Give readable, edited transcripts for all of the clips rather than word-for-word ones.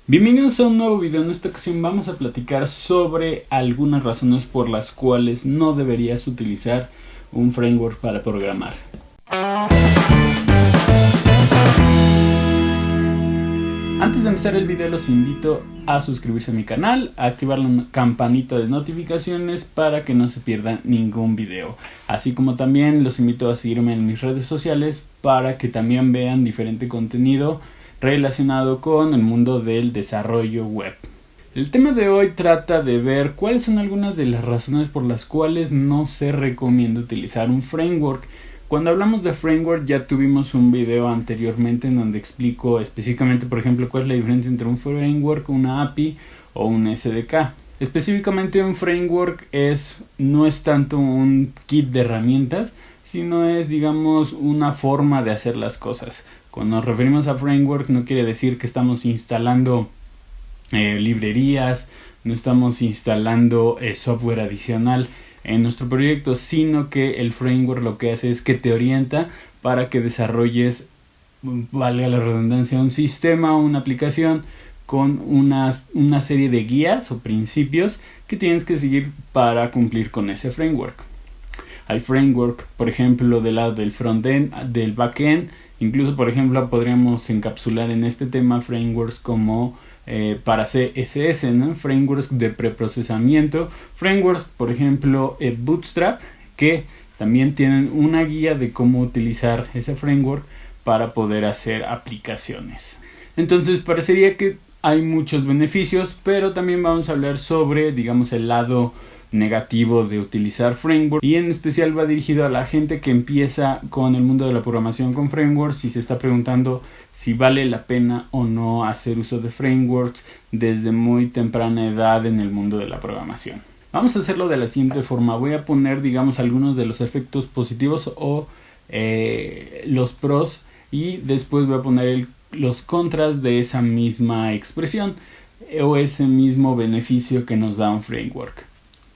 Bienvenidos a un nuevo video. En esta ocasión vamos a platicar sobre algunas razones por las cuales no deberías utilizar un framework para programar. Antes de empezar el video los invito a suscribirse a mi canal, a activar la campanita de notificaciones para que no se pierdan ningún video. Así como también los invito a seguirme en mis redes sociales para que también vean diferente contenido relacionado con el mundo del desarrollo web. El tema de hoy trata de ver cuáles son algunas de las razones por las cuales no se recomienda utilizar un framework. Cuando hablamos de framework ya tuvimos un video anteriormente en donde explico específicamente, por ejemplo, cuál es la diferencia entre un framework, una API o un SDK. Específicamente un framework no es tanto un kit de herramientas, sino es, digamos, una forma de hacer las cosas. Cuando nos referimos a framework no quiere decir que estamos instalando librerías, no estamos instalando software adicional en nuestro proyecto, sino que el framework lo que hace es que te orienta para que desarrolles, valga la redundancia, un sistema o una aplicación con una serie de guías o principios que tienes que seguir para cumplir con ese framework. Hay framework, por ejemplo, del lado del frontend, del backend. Incluso, por ejemplo, podríamos encapsular en este tema frameworks como para CSS, ¿no? Frameworks de preprocesamiento, frameworks, por ejemplo, Bootstrap, que también tienen una guía de cómo utilizar ese framework para poder hacer aplicaciones. Entonces, parecería que hay muchos beneficios, pero también vamos a hablar sobre, digamos, el lado negativo de utilizar framework, y en especial va dirigido a la gente que empieza con el mundo de la programación con frameworks y se está preguntando si vale la pena o no hacer uso de frameworks desde muy temprana edad en el mundo de la programación. Vamos a hacerlo de la siguiente forma. Voy a poner, digamos, algunos de los efectos positivos o los pros, y después voy a poner los contras de esa misma expresión o ese mismo beneficio que nos da un framework.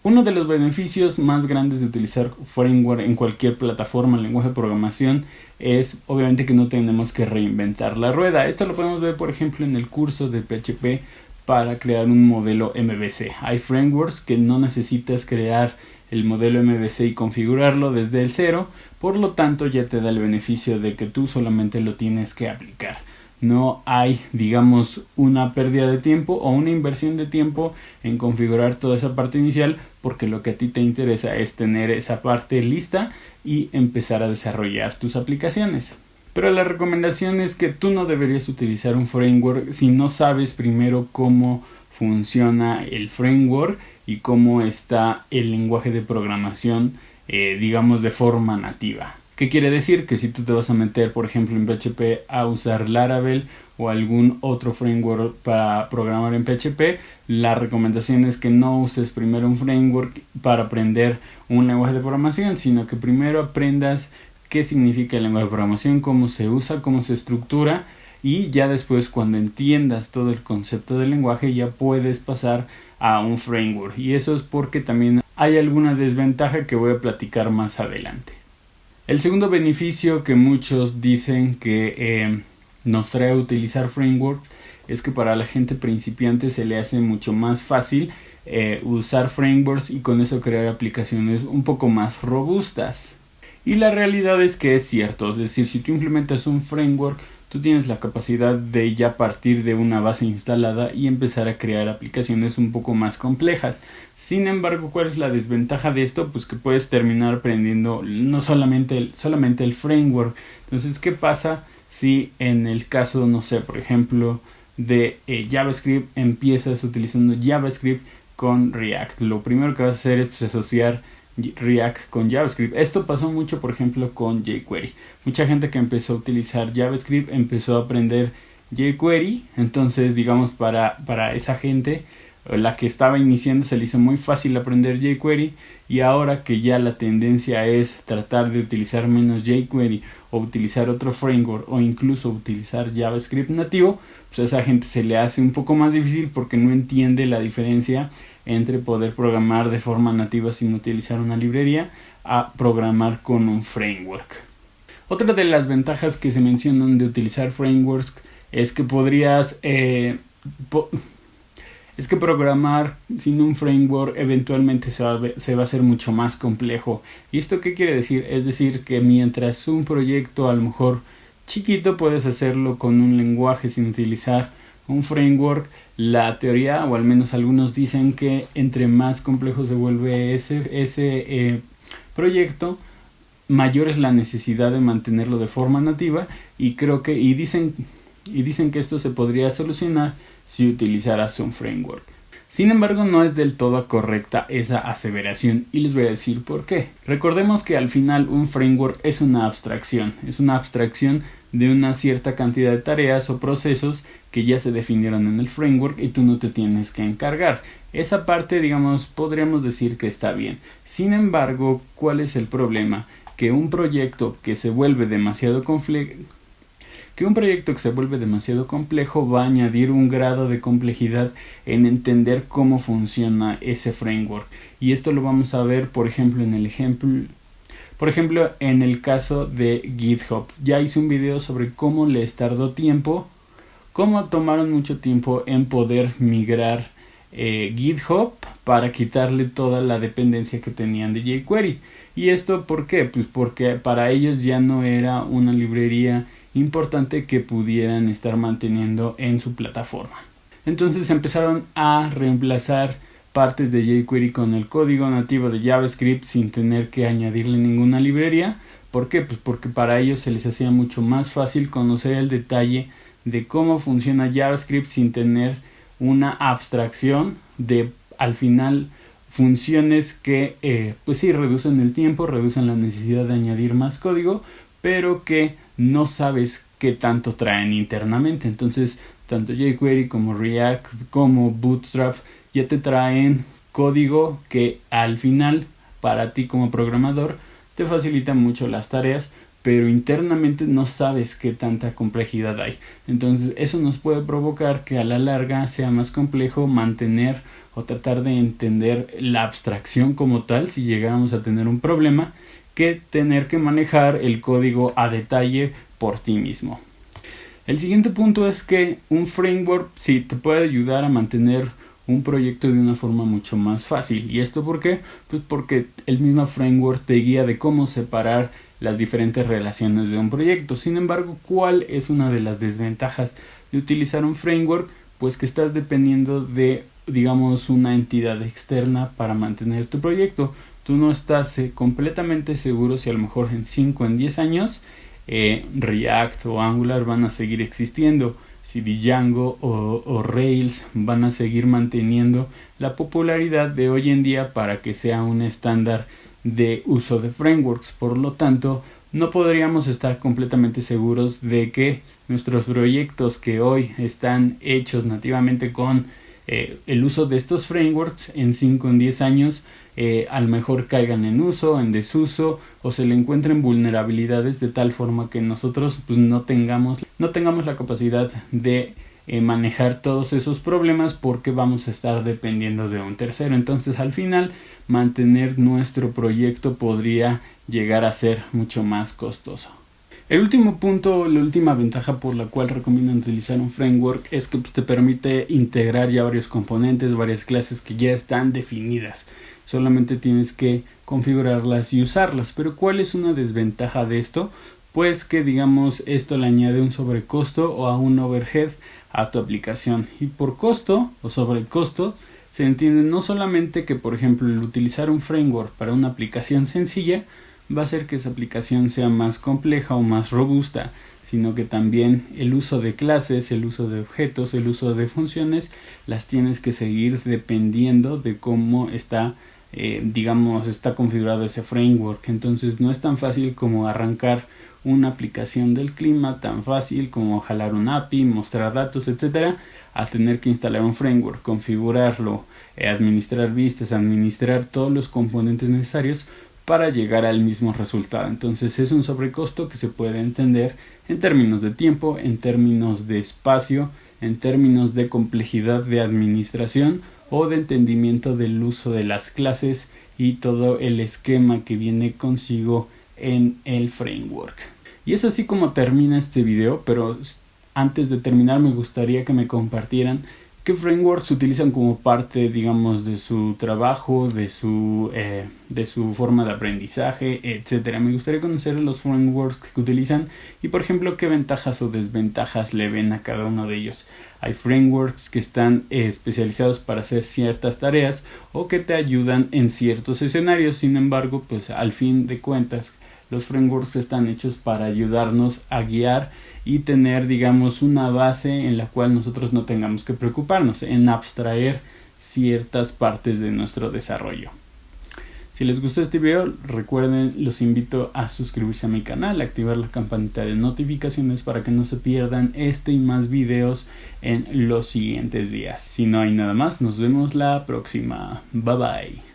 Uno de los beneficios más grandes de utilizar framework en cualquier plataforma, lenguaje de programación, es obviamente que no tenemos que reinventar la rueda. Esto lo podemos ver, por ejemplo, en el curso de PHP para crear un modelo MVC. Hay frameworks que no necesitas crear el modelo MVC y configurarlo desde el cero, por lo tanto ya te da el beneficio de que tú solamente lo tienes que aplicar. No hay, digamos, una pérdida de tiempo o una inversión de tiempo en configurar toda esa parte inicial, porque lo que a ti te interesa es tener esa parte lista y empezar a desarrollar tus aplicaciones. Pero la recomendación es que tú no deberías utilizar un framework si no sabes primero cómo funciona el framework y cómo está el lenguaje de programación, digamos, de forma nativa. ¿Qué quiere decir? Que si tú te vas a meter, por ejemplo, en PHP a usar Laravel o algún otro framework para programar en PHP, la recomendación es que no uses primero un framework para aprender un lenguaje de programación, sino que primero aprendas qué significa el lenguaje de programación, cómo se usa, cómo se estructura, y ya después, cuando entiendas todo el concepto del lenguaje, ya puedes pasar a un framework. Y eso es porque también hay alguna desventaja que voy a platicar más adelante. El segundo beneficio que muchos dicen que nos trae a utilizar frameworks es que para la gente principiante se le hace mucho más fácil usar frameworks y con eso crear aplicaciones un poco más robustas. Y la realidad es que es cierto, es decir, si tú implementas un framework, tú tienes la capacidad de ya partir de una base instalada y empezar a crear aplicaciones un poco más complejas. Sin embargo, ¿cuál es la desventaja de esto? Pues que puedes terminar aprendiendo no solamente el framework. Entonces, ¿qué pasa si en el caso, no sé, por ejemplo, de JavaScript, empiezas utilizando JavaScript con React? Lo primero que vas a hacer es asociar React con JavaScript. Esto pasó mucho, por ejemplo, con jQuery. Mucha gente que empezó a utilizar JavaScript empezó a aprender jQuery. Entonces, digamos, para esa gente, la que estaba iniciando, se le hizo muy fácil aprender jQuery, y ahora que ya la tendencia es tratar de utilizar menos jQuery o utilizar otro framework o incluso utilizar JavaScript nativo, pues a esa gente se le hace un poco más difícil porque no entiende la diferencia entre poder programar de forma nativa sin utilizar una librería a programar con un framework. Otra de las ventajas que se mencionan de utilizar frameworks es que podrías es que programar sin un framework eventualmente se va a hacer mucho más complejo. ¿Y esto qué quiere decir? Es decir, que mientras un proyecto a lo mejor chiquito puedes hacerlo con un lenguaje sin utilizar un framework, la teoría, o al menos algunos dicen que entre más complejo se vuelve ese proyecto, mayor es la necesidad de mantenerlo de forma nativa, y dicen que esto se podría solucionar si utilizaras un framework. Sin embargo, no es del todo correcta esa aseveración, y les voy a decir por qué. Recordemos que al final un framework es una abstracción de una cierta cantidad de tareas o procesos que ya se definieron en el framework y tú no te tienes que encargar. Esa parte, digamos, podríamos decir que está bien. Sin embargo, ¿cuál es el problema? Que un proyecto que se vuelve demasiado complejo va a añadir un grado de complejidad en entender cómo funciona ese framework. Y esto lo vamos a ver, por ejemplo, en el caso de GitHub. Ya hice un video sobre cómo les tardó tiempo, cómo tomaron mucho tiempo en poder migrar GitHub para quitarle toda la dependencia que tenían de jQuery. ¿Y esto por qué? Pues porque para ellos ya no era una librería importante que pudieran estar manteniendo en su plataforma. Entonces empezaron a reemplazar partes de jQuery con el código nativo de JavaScript sin tener que añadirle ninguna librería. ¿Por qué? Pues porque para ellos se les hacía mucho más fácil conocer el detalle de cómo funciona JavaScript sin tener una abstracción de, al final, funciones que pues sí reducen el tiempo, reducen la necesidad de añadir más código, pero que no sabes qué tanto traen internamente. Entonces, tanto jQuery como React como Bootstrap ya te traen código que al final, para ti como programador, te facilita mucho las tareas, pero internamente no sabes qué tanta complejidad hay. Entonces eso nos puede provocar que a la larga sea más complejo mantener o tratar de entender la abstracción como tal, si llegáramos a tener un problema, que tener que manejar el código a detalle por ti mismo. El siguiente punto es que un framework sí te puede ayudar a mantener un proyecto de una forma mucho más fácil. ¿Y esto por qué? Pues porque el mismo framework te guía de cómo separar las diferentes relaciones de un proyecto. Sin embargo, ¿cuál es una de las desventajas de utilizar un framework? Pues que estás dependiendo de, digamos, una entidad externa para mantener tu proyecto. Tú no estás completamente seguro si a lo mejor en 5 o en 10 años React o Angular van a seguir existiendo, si Django o Rails van a seguir manteniendo la popularidad de hoy en día para que sea un estándar de uso de frameworks. Por lo tanto, no podríamos estar completamente seguros de que nuestros proyectos que hoy están hechos nativamente con el uso de estos frameworks en 5 o en 10 años a lo mejor caigan en uso, en desuso, o se le encuentren vulnerabilidades de tal forma que nosotros pues, no tengamos la capacidad de manejar todos esos problemas, porque vamos a estar dependiendo de un tercero. Entonces al final mantener nuestro proyecto podría llegar a ser mucho más costoso. El último punto, la última ventaja por la cual recomiendo utilizar un framework es que pues, te permite integrar ya varios componentes, varias clases que ya están definidas. Solamente tienes que configurarlas y usarlas. Pero ¿cuál es una desventaja de esto? Pues que, digamos, esto le añade un sobrecosto o a un overhead a tu aplicación. Y por costo o sobrecosto se entiende no solamente que, por ejemplo, el utilizar un framework para una aplicación sencilla va a hacer que esa aplicación sea más compleja o más robusta, sino que también el uso de clases, el uso de objetos, el uso de funciones, las tienes que seguir dependiendo de cómo está está configurado ese framework. Entonces no es tan fácil como arrancar una aplicación del clima, tan fácil como jalar un API, mostrar datos, etcétera, a tener que instalar un framework, configurarlo, administrar vistas, administrar todos los componentes necesarios para llegar al mismo resultado. Entonces es un sobrecosto que se puede entender en términos de tiempo, en términos de espacio, en términos de complejidad de administración o de entendimiento del uso de las clases y todo el esquema que viene consigo en el framework. Y es así como termina este video, pero antes de terminar me gustaría que me compartieran qué frameworks utilizan como parte, digamos, de su trabajo, de su forma de aprendizaje, etcétera. Me gustaría conocer los frameworks que utilizan y, por ejemplo, qué ventajas o desventajas le ven a cada uno de ellos. Hay frameworks que están especializados para hacer ciertas tareas o que te ayudan en ciertos escenarios. Sin embargo, pues al fin de cuentas, los frameworks están hechos para ayudarnos a guiar y tener, digamos, una base en la cual nosotros no tengamos que preocuparnos en abstraer ciertas partes de nuestro desarrollo. Si les gustó este video, recuerden, los invito a suscribirse a mi canal, activar la campanita de notificaciones para que no se pierdan este y más videos en los siguientes días. Si no hay nada más, nos vemos la próxima. Bye bye.